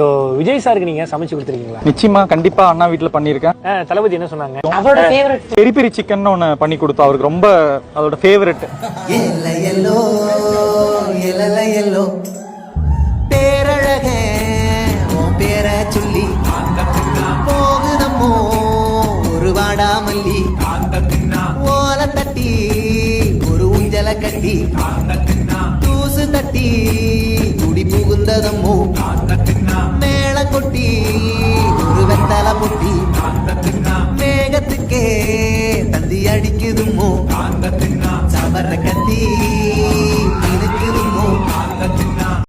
So Vijay சாருக்கு நீங்க சமைச்சு கொடுத்துருக்கீங்களா? நிச்சயமா, கண்டிப்பா அண்ணா வீட்டுல பண்ணிருக்கேன். தளபதி என்ன சொன்னாங்க? அவரோட ஃபேவரட் பெரி பெரி சிக்கன் ஒன்னு பண்ணி கொடுத்தோம். அவருக்கு ரொம்ப அதோட ஃபேவரட். பேரழகே உன் பேர சொல்லி போகுதம்மோ ஒரு வாடாமல்லி ஓல தட்டி ஒரு ஊஞ்சல கட்டி தூசு தட்டி குடி புகுந்ததம்மோ மேல கொட்டி ஒரு வெத்தலை பொட்டி